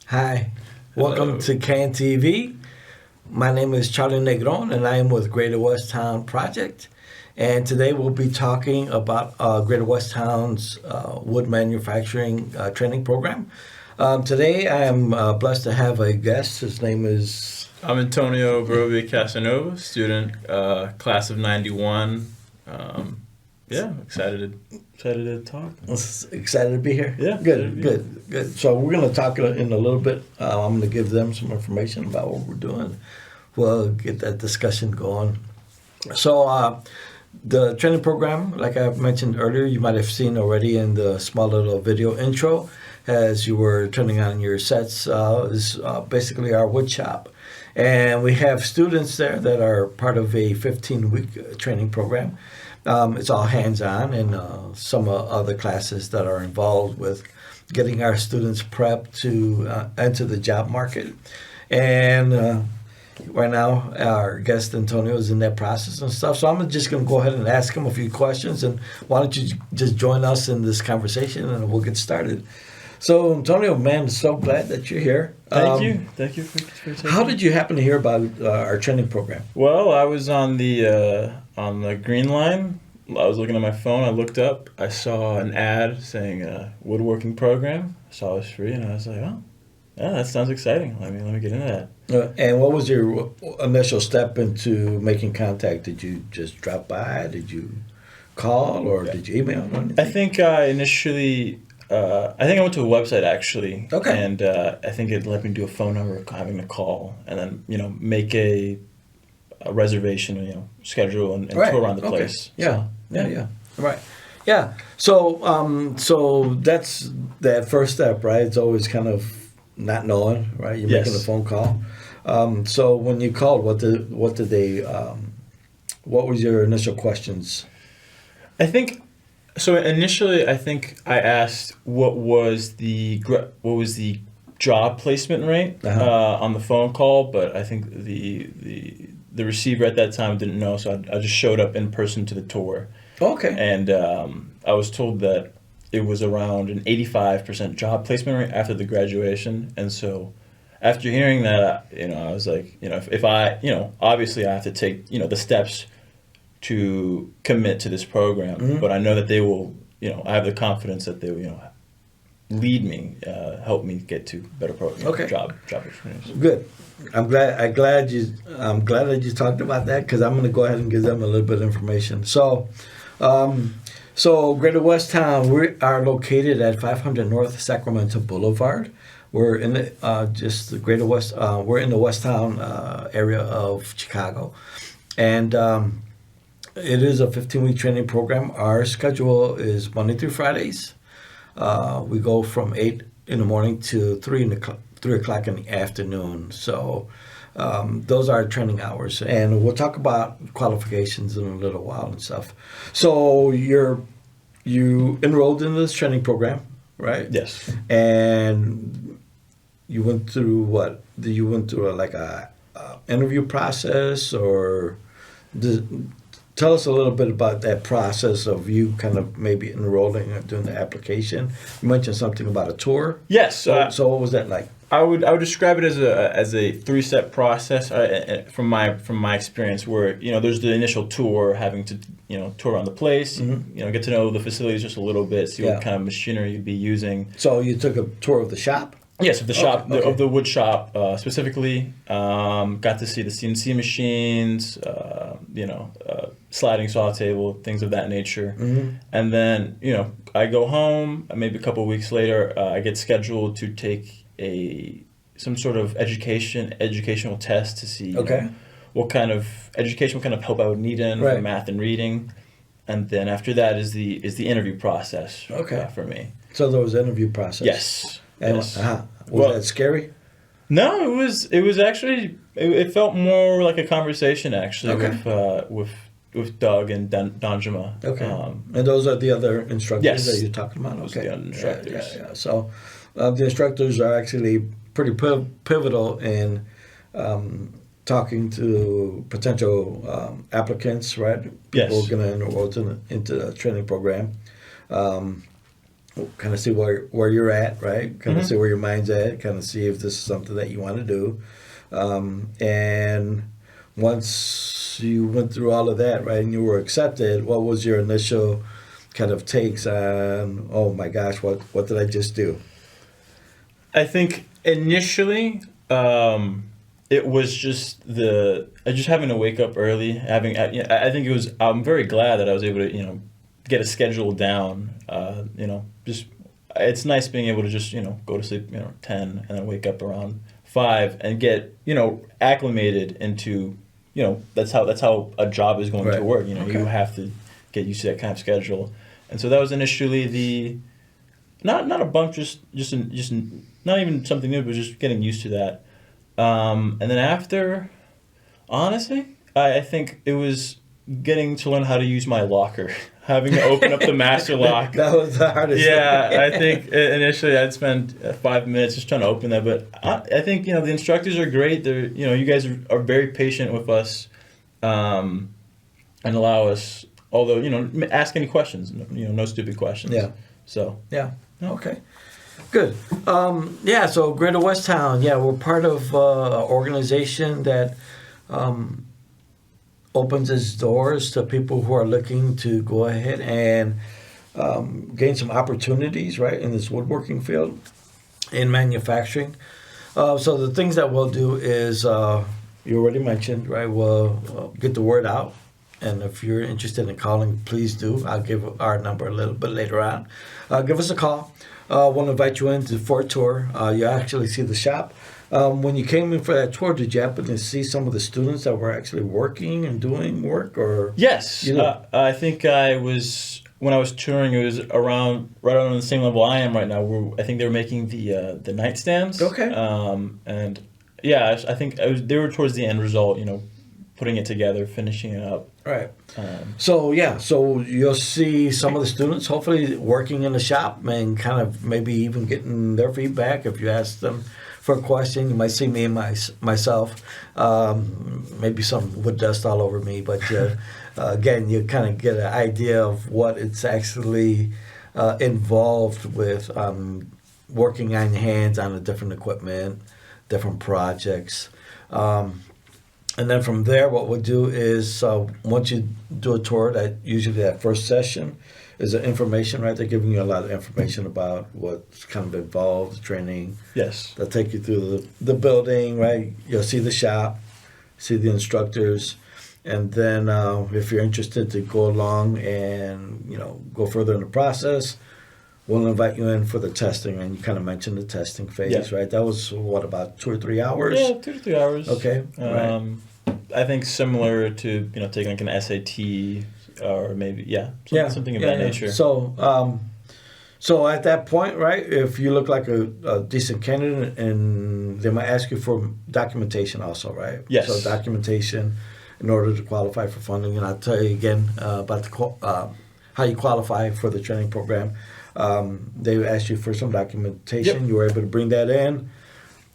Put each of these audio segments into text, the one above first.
Hi, welcome Hello. to CAN TV. My name is Charlie Negron, and I am with Greater West Town Project. And today we'll be talking about Greater West Town's wood manufacturing training program. Today I am blessed to have a guest. His name is. I'm Antonio Borobia-Casanova, student, class of '91. Yeah, excited to talk. Excited to be here. Yeah, Good. So we're going to talk in a little bit. I'm going to give them some information about what we're doing. We'll get that discussion going. So the training program, like I mentioned earlier, you might have seen already in the small little video intro as you were turning on your sets, is basically our wood shop. And we have students there that are part of a 15-week training program. It's all hands-on, and some other classes that are involved with getting our students prepped to enter the job market. And right now, our guest Antonio is in that process and stuff. So I'm just going to go ahead and ask him a few questions. And why don't you just join us in this conversation, and we'll get started. So Antonio, man, so glad that you're here. Thank you for taking. How did you happen to hear about our training program? Well, I was on the Green Line. I was looking at my phone. I looked up. I saw an ad saying woodworking program. I saw it was free, and I was like, oh, yeah, that sounds exciting. Let me get into that. And what was your initial step into making contact? Did you just drop by? Did you call, or did you email? Or anything? I think initially. I think I went to a website actually. Okay. And I think it let me do a phone number, having to call, and then make a reservation, schedule and Right. tour around the Okay. place. Yeah. So, Yeah. Right. Yeah. So that's that first step, right? It's always kind of not knowing, right? You're Yes. making a phone call. So when you called, what did they? What was your initial questions? I think. So initially, I think I asked what was the job placement rate on the phone call, but I think the receiver at that time didn't know, so I just showed up in person to the tour. Okay. And I was told that it was around an 85% job placement rate after the graduation. And so after hearing that, I was like, if I, obviously I have to take, the steps to commit to this program, but I know that they will, I have the confidence that they will, lead me, help me get to better job opportunities. Good. I'm glad that you talked about that, because I'm going to go ahead and give them a little bit of information. So Greater West Town, we are located at 500 North Sacramento Boulevard. We're in the Greater West. We're in the West Town area of Chicago, and it is a 15-week training program. Our schedule is Monday through Fridays. We go from 8 in the morning to 3 o'clock in the afternoon. So those are our training hours. And we'll talk about qualifications in a little while and stuff. So you enrolled in this training program, right? Yes. And you went through what? You went through a interview process, or tell us a little bit about that process of you kind of maybe enrolling or doing the application. You mentioned something about a tour. Yes. So what was that like? I would describe it as a 3-step process from my experience, where there's the initial tour, having to tour around the place, get to know the facilities just a little bit, see what kind of machinery you'd be using. So you took a tour of the shop? Yes, of the shop, Okay. of the wood shop specifically. Got to see the CNC machines, sliding saw table, things of that nature. And then, I go home, maybe a couple of weeks later, I get scheduled to take some sort of educational test to see what kind of help I would need for math and reading. And then after that is the interview process for me. So there was an interview process? Yes. And yes. Was that scary? No, it was actually, it felt more like a conversation actually with Doug and Danjuma. Okay. And those are the other instructors that you're talking about? Those are the other instructors. Yeah. So the instructors are actually pretty pivotal in talking to potential applicants, right? People Yes. going to enroll into the training program. kind of see where you're at, right? Kind of Mhm. see where your mind's at, kind of see if this is something that you want to do. And once you went through all of that, right, and you were accepted, what was your initial kind of takes on, oh my gosh, what did I just do? I think initially, it was just just having to wake up early. I think it was. I'm very glad that I was able to, get a schedule down. Just it's nice being able to just go to sleep 10 and then wake up around 5 and get acclimated into that's how a job is going Right. to work. Okay. You have to get used to that kind of schedule, and so that was initially the not a bump, just not even something new, but just getting used to that. And then after, honestly, I think it was getting to learn how to use my locker, having to open up the master lock. That was the hardest. Yeah, thing. I think initially I'd spend 5 minutes just trying to open that, but I think the instructors are great. They're you guys are very patient with us, and allow us. Although ask any questions. No stupid questions. Yeah. So Yeah. Okay. Good. So Greater West Town, we're part of an organization that opens its doors to people who are looking to go ahead and gain some opportunities, right, in this woodworking field, in manufacturing. So the things that we'll do is, you already mentioned, right, we'll get the word out. And if you're interested in calling, please do. I'll give our number a little bit later on. Give us a call. We'll invite you in for a tour. You actually see the shop. When you came in for that tour, did you happen to see some of the students that were actually working and doing work? Or yes, I think when I was touring, it was right around the same level I am right now. I think they were making the nightstands. Okay. And I think they were towards the end result. Putting it together, finishing it up. Right. So you'll see some of the students hopefully working in the shop and kind of maybe even getting their feedback. If you ask them for a question, you might see me and myself, maybe some wood dust all over me, but again, you kind of get an idea of what it's actually involved with working on your hands on the different equipment, different projects. And then from there, what we'll do is once you do a tour, usually that first session is the information, right? They're giving you a lot of information about what's kind of involved, the training. Yes. They'll take you through the building, right? You'll see the shop, see the instructors, and then if you're interested to go along and go further in the process, we'll invite you in for the testing. And you kind of mentioned the testing phase, right? That was about 2 or 3 hours. Yeah, 2 to 3 hours. Okay. Right. I think similar to taking like an SAT or maybe something of that nature. So at that point, right, if you look like a decent candidate, and they might ask you for documentation also, right? Yes. So documentation in order to qualify for funding, and I'll tell you again about how you qualify for the training program. They asked you for some documentation. Yep. You were able to bring that in,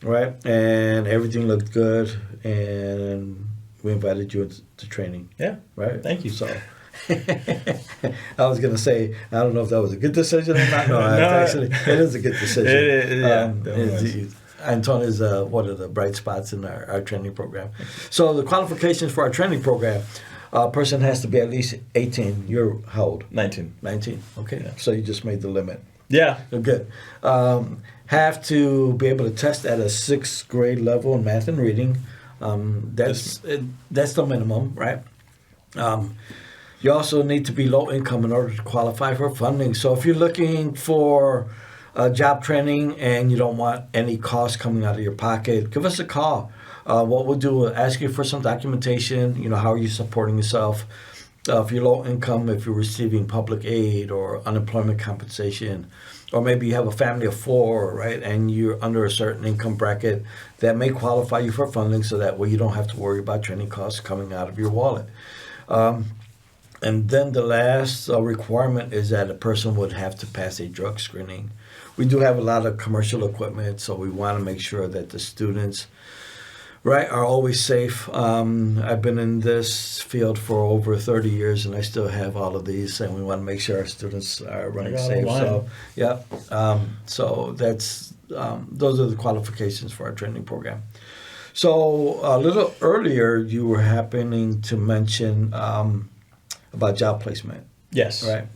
right? And everything looked good, and we invited you to training. Yeah. Right? Thank you. So I was going to say, I don't know if that was a good decision or not. No, it is a good decision. It is, Antonio is one of the bright spots in our training program. So the qualifications for our training program, a person has to be at least 18. You're how old? 19. 19. Okay. Yeah. So you just made the limit. Yeah. Good. Have to be able to test at a 6th grade level in math and reading. That's the minimum, right? You also need to be low income in order to qualify for funding. So if you're looking for job training and you don't want any cost coming out of your pocket, give us a call. What we'll do, we'll ask you for some documentation. How are you supporting yourself? If you're low income, if you're receiving public aid or unemployment compensation, or maybe you have a family of 4, right, and you're under a certain income bracket, that may qualify you for funding, so that way you don't have to worry about training costs coming out of your wallet. And then the last requirement is that a person would have to pass a drug screening. We do have a lot of commercial equipment, so we want to make sure that the students right, are always safe. I've been in this field for over 30 years, and I still have all of these, and we want to make sure our students are running safe. So, yeah, so that's those are the qualifications for our training program. So a little earlier, you were happening to mention about job placement. Yes. Right.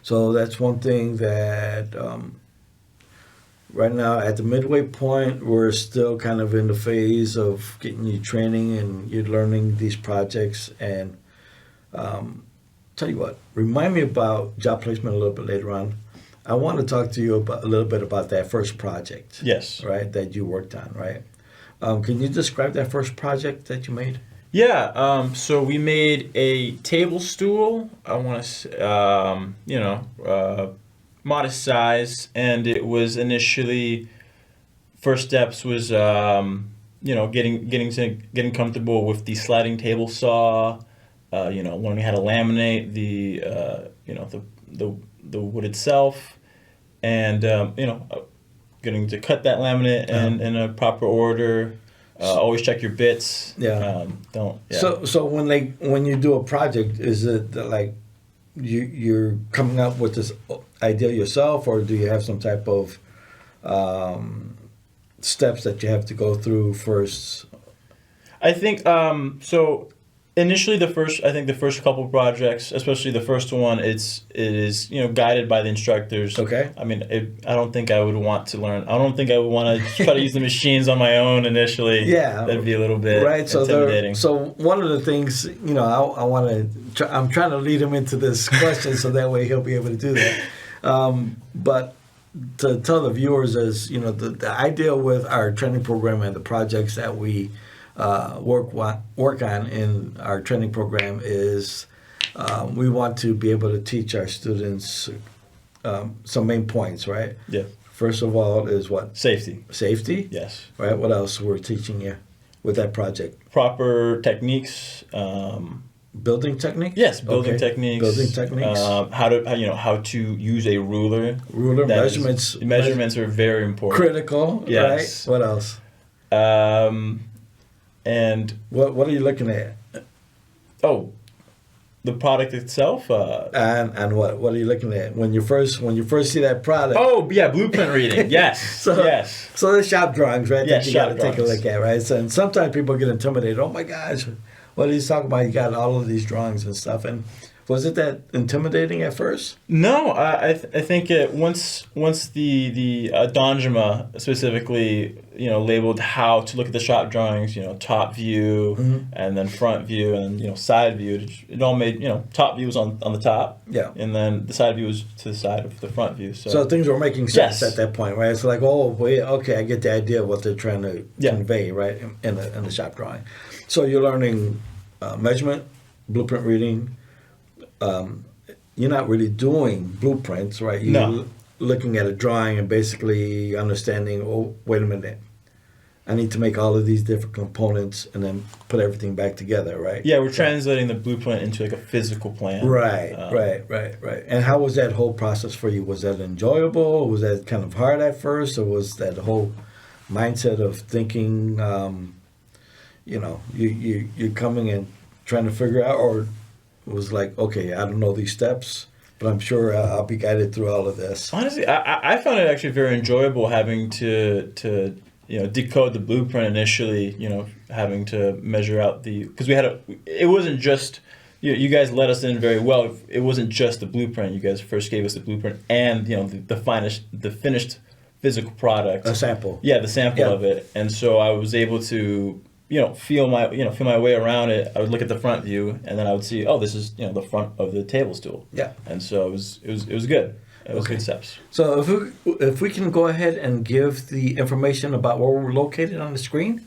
So that's one thing that right now at the midway point, we're still kind of in the phase of getting you training and you're learning these projects. And tell you what, remind me about job placement a little bit later on. I want to talk to you about a little bit about that first project. Yes. Right, that you worked on, right? Can you describe that first project that you made? Yeah, so we made a table stool. I want to, modest size, and it was initially first steps was getting comfortable with the sliding table saw. Learning how to laminate the wood itself, and getting to cut that laminate in a proper order. Always check your bits. Yeah. Don't. Yeah. So when you do a project, is it that, like you're coming up with this idea yourself, or do you have some type of steps that you have to go through first? I think so. Initially, the first couple projects, especially the first one, it is guided by the instructors. Okay. I mean, I don't think I would want to learn. I don't think I would want to try to use the machines on my own initially. Yeah, that'd be a little bit intimidating. So one of the things I want to. I'm trying to lead him into this question so that way he'll be able to do that. But to tell the viewers is the idea with our training program and the projects that we work on in our training program is we want to be able to teach our students some main points, right? Yeah. First of all is what? Safety. Safety? Yes. Right. What else we're teaching you with that project? Proper techniques. Building techniques? Yes, building techniques. Building techniques. How to use a ruler. Measurements. Measurements are very important. Critical. Yes. Right. What else? And what are you looking at? Oh, the product itself. And what are you looking at when you first see that product? Oh yeah, blueprint reading. Yes. So the shop drawings, right? Yes, that you got to take a look at, right? So, and sometimes people get intimidated. Oh my gosh, what are you talking about? You got all of these drawings and stuff. And was it that intimidating at first? No, I think once the Donjima specifically labeled how to look at the shop drawings, top view and then front view and side view. It all made top view was on the top, yeah, and then the side view was to the side of the front view. So things were making sense at that point, right? It's like, oh wait, okay, I get the idea of what they're trying to convey, right, in the shop drawing. So you're learning measurement, blueprint reading. You're not really doing blueprints, right? You're looking at a drawing and basically understanding, oh, wait a minute. I need to make all of these different components and then put everything back together, right? Yeah, we're translating the blueprint into like a physical plan. Right. And how was that whole process for you? Was that enjoyable? Was that kind of hard at first? Or was that whole mindset of thinking, you're coming and trying to figure out, or it was like, okay, I don't know these steps, but I'm sure I'll be guided through all of this. Honestly, I found it actually very enjoyable having to decode the blueprint initially. Having to measure out because it wasn't just you guys let us in very well. It wasn't just the blueprint. You guys first gave us the blueprint and the finished physical product. A sample. Yeah, the sample of it, and so I was able to. Feel my way around it. I would look at the front view, and then I would see, oh, this is the front of the table stool. Yeah. And so it was good. It was good steps. So if we can go ahead and give the information about where we're located on the screen,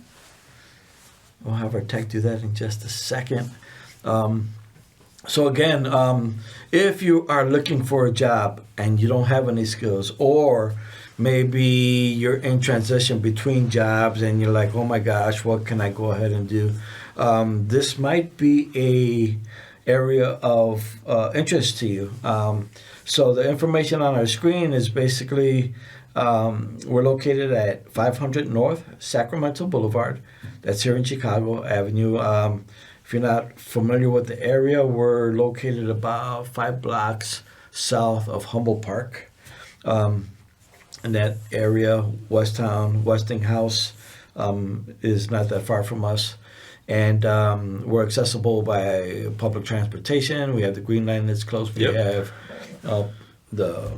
we'll have our tech do that in just a second. So again, if you are looking for a job and you don't have any skills, or maybe you're in transition between jobs and you're like, oh my gosh, what can I go ahead and do? This might be a area of interest to you. So the information on our screen is basically We're located at 500 North Sacramento Boulevard. That's here in Chicago Avenue. If you're not familiar with the area, we're located about 5 blocks south of Humboldt Park. In that area, Westinghouse is not that far from us. And we're accessible by public transportation. We have the Green Line that's close. We have the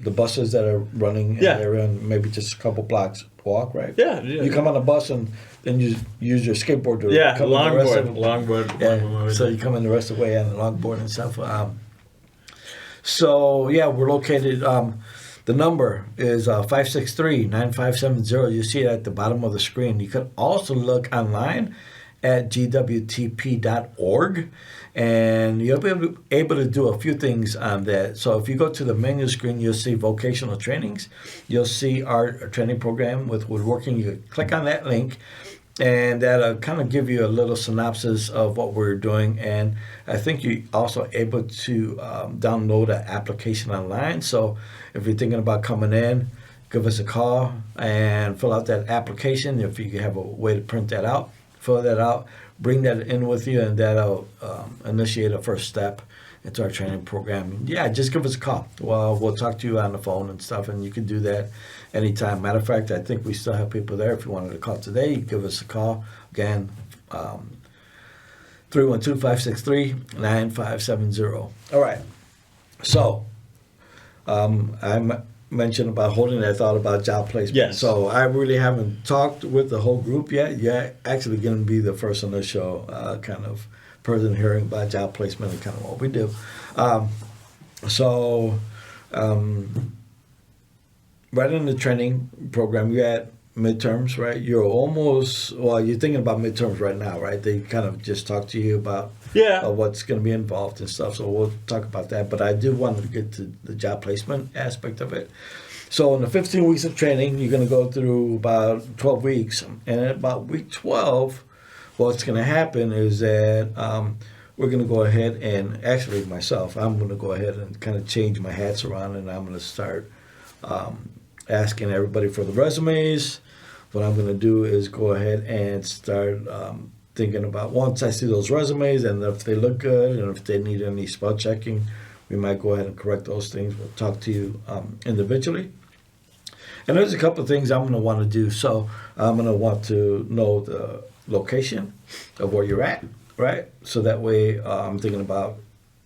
buses that are running in the area, and maybe just a couple blocks walk, right? Yeah. You come on a bus and then you use your skateboard to come longboard. So you come in the rest of the way on the longboard and stuff. So yeah, we're located. The number is 563-9570. You see it at the bottom of the screen. You can also look online at gwtp.org, and you'll be able to do a few things on that. So if you go to the menu screen, you'll see vocational trainings. You'll see our training program with woodworking. You click on that link, and that'll kind of give you a little synopsis of what we're doing. And I think you're also able to download an application online. So if you're thinking about coming in, give us a call and fill out that application. If you have a way to print that out, fill that out, bring that in with you, and that'll initiate a first step into our training program. Yeah, just give us a call. Well, we'll talk to you on the phone and stuff, and you can do that anytime. Matter of fact, I think we still have people there. If you wanted to call today, give us a call. Again, 312-563-9570. All right. So I mentioned about holding that thought about job placement. Yes. So I really haven't talked with the whole group yet. You're actually going to be the first on the show kind of person hearing about job placement and kind of what we do. Right in the training program, you had midterms, right? You're thinking about midterms right now, right? They kind of just talk to you about what's going to be involved and stuff. So we'll talk about that. But I do want to get to the job placement aspect of it. So in the 15 weeks of training, you're going to go through about 12 weeks. And at about week 12, what's going to happen is that we're going to go ahead and, actually myself, I'm going to go ahead and kind of change my hats around, and I'm going to start asking everybody for the resumes. What I'm going to do is go ahead and start thinking about, once I see those resumes and if they look good and if they need any spell checking, we might go ahead and correct those things. We'll talk to you individually. And there's a couple of things I'm going to want to do. So I'm going to want to know the location of where you're at, right? So that way I'm thinking about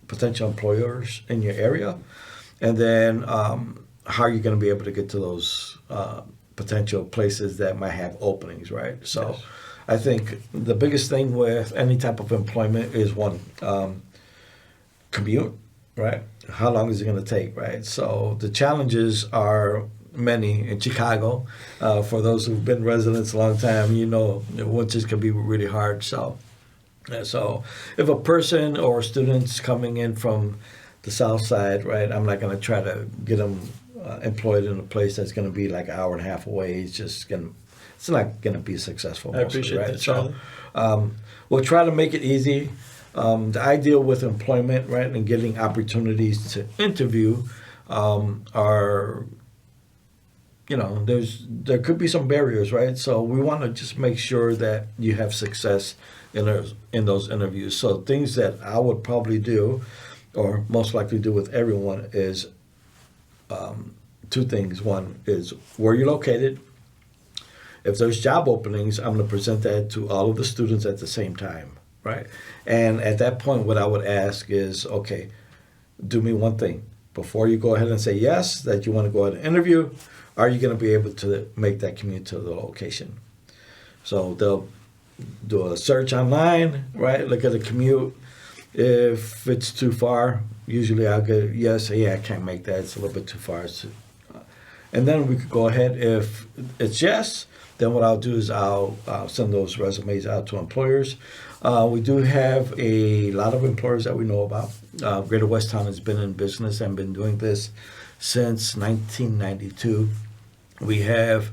potential employers in your area. And then how are you going to be able to get to those potential places that might have openings, right? So yes. I think the biggest thing with any type of employment is one, commute, right? How long is it going to take, right? So the challenges are many in Chicago. For those who've been residents a long time, you know, winters can be really hard. So if a person or student's coming in from the south side, right, I'm not going to try to get them employed in a place that's going to be like an hour and a half away. It's not going to be successful. I appreciate that, Charlie. So we'll try to make it there. The ideal with employment, right, and getting opportunities to interview are, you know, there could be some barriers, right? So we want to just make sure that you have success in those interviews. So things that I would probably do, or most likely do with everyone, is two things. One is where you're located. If there's job openings, I'm going to present that to all of the students at the same time, right? And at that point, what I would ask is, okay, do me one thing. Before you go ahead and say yes, that you want to go ahead and interview, are you going to be able to make that commute to the location? So they'll do a search online, right? Look at the commute. If it's too far, usually I'll get yes, I can't make that. It's a little bit too far. And then we could go ahead. If it's yes, then what I'll do is I'll send those resumes out to employers. We do have a lot of employers that we know about. Greater Westtown has been in business and been doing this since 1992. We have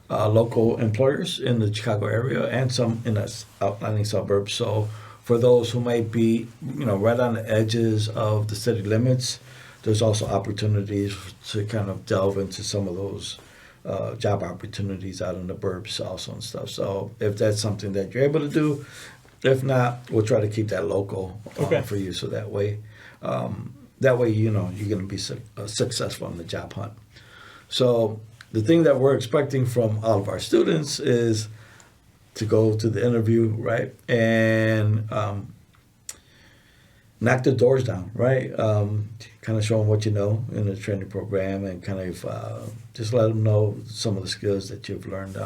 local employers in the Chicago area and some in the outlying suburbs. So for those who might be, you know, right on the edges of the city limits, there's also opportunities to kind of delve into some of those job opportunities out in the burbs also and stuff. So if that's something that you're able to do, if not, we'll try to keep that local for you. So that way, you know, you're going to be successful in the job hunt. So the thing that we're expecting from all of our students is to go to the interview, right? And knock the doors down, right? Kind of show them what you know in the training program and kind of just let them know some of the skills that you've learned.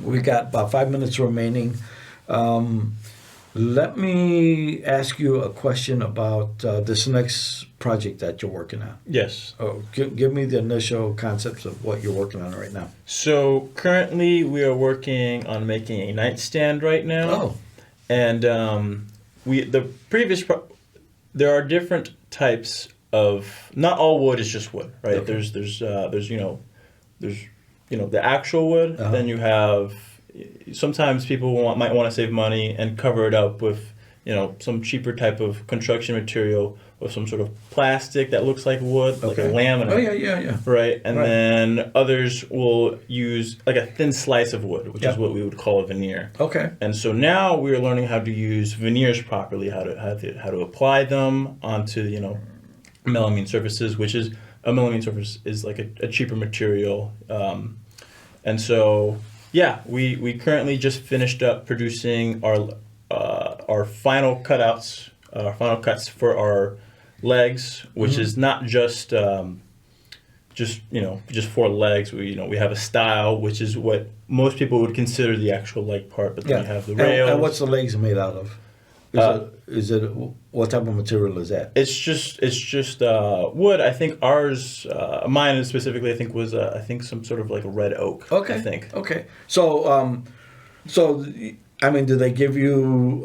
We got about 5 minutes remaining. Let me ask you a question about this next project that you're working on. Yes. Give me the initial concepts of what you're working on right now. So currently we are working on making a nightstand right now. Oh. And there are different types of, not all wood is just wood, right? Okay. There's the actual wood. Uh-huh. Then you have, sometimes people might want to save money and cover it up with, you know, some cheaper type of construction material with some sort of plastic that looks like wood, like a laminate. Oh, yeah. Right, and Right. then others will use like a thin slice of wood, which is what we would call a veneer. Okay. And so now we are learning how to use veneers properly, how to apply them onto, you know, melamine surfaces, which is a melamine surface is like a cheaper material. And so yeah, we currently just finished up producing our final cuts for our legs, which is not just for legs. We have a style, which is what most people would consider the actual leg part, but then you have the rails. And what's the legs made out of? Is it what type of material is that? It's just wood. I think ours, mine specifically, I think was some sort of like a red oak. Okay. I think. Okay. So I mean, do they give you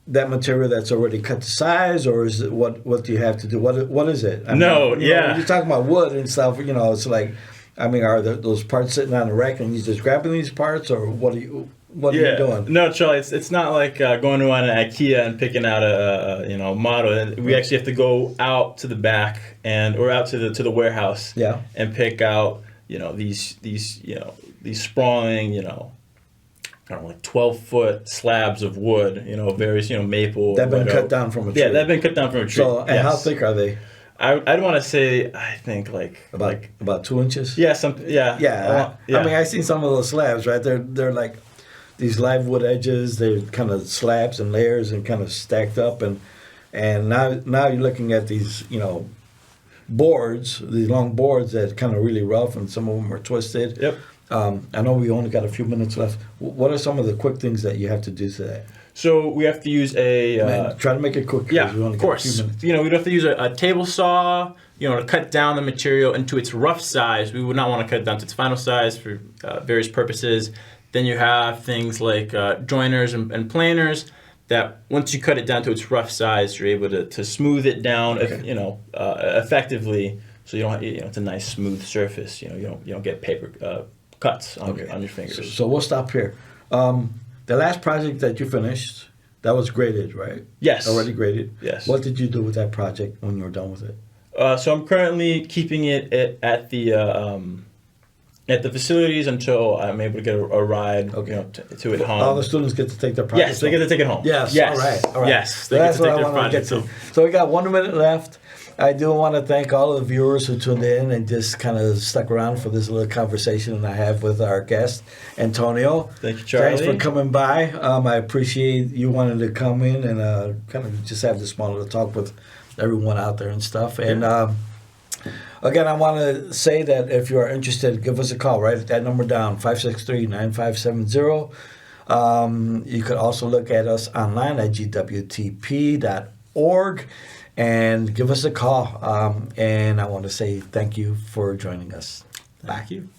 that material that's already cut to size, or is it what do you have to do? What is it? I mean, when you're talking about wood and stuff, you know, it's like, I mean, are those parts sitting on a rack and you're just grabbing these parts, or what are you doing? No, Charlie, it's not like going to an IKEA and picking out a model. We actually have to go out to the back or out to the warehouse. Yeah. And pick out these sprawling I don't know, like 12-foot slabs of wood, various maple. That have been cut down from a tree. Yeah, they've been cut down from a tree. So and how thick are they? I'd want to say, I think about 2 inches. Yeah, I mean, I've seen some of those slabs, right? They're like these live wood edges. They're kind of slabs and layers and kind of stacked up, and now you're looking at these boards, these long boards that kind of really rough, and some of them are twisted. Yep. I know we only got a few minutes left. What are some of the quick things that you have to do today? So we have to use try to make it quick. Yeah, we only of course. got a few minutes. We'd have to use a table saw, to cut down the material into its rough size. We would not want to cut it down to its final size for various purposes. Then you have things like joiners and planers that once you cut it down to its rough size, you're able to smooth it down, effectively. So you don't, it's a nice smooth surface. You don't get paper cuts on your fingers. So we'll stop here. The last project that you finished, that was graded, right? Yes. Already graded? Yes. What did you do with that project when you were done with it? So I'm currently keeping it at the facilities until I'm able to get a ride to it home. All the students get to take their project Yes, they get to take it home. Yes. All right. Yes, So that's what I want to get to. So we got 1 minute left. I do want to thank all of the viewers who tuned in and just kind of stuck around for this little conversation I have with our guest, Antonio. Thank you, Charlie. Thanks for coming by. I appreciate you wanting to come in and kind of just have this small little talk with everyone out there and stuff. And again, I want to say that if you are interested, give us a call. Write that number down, 563-9570. You could also look at us online at gwtp.org. And give us a call. And I want to say thank you for joining us. Thank you.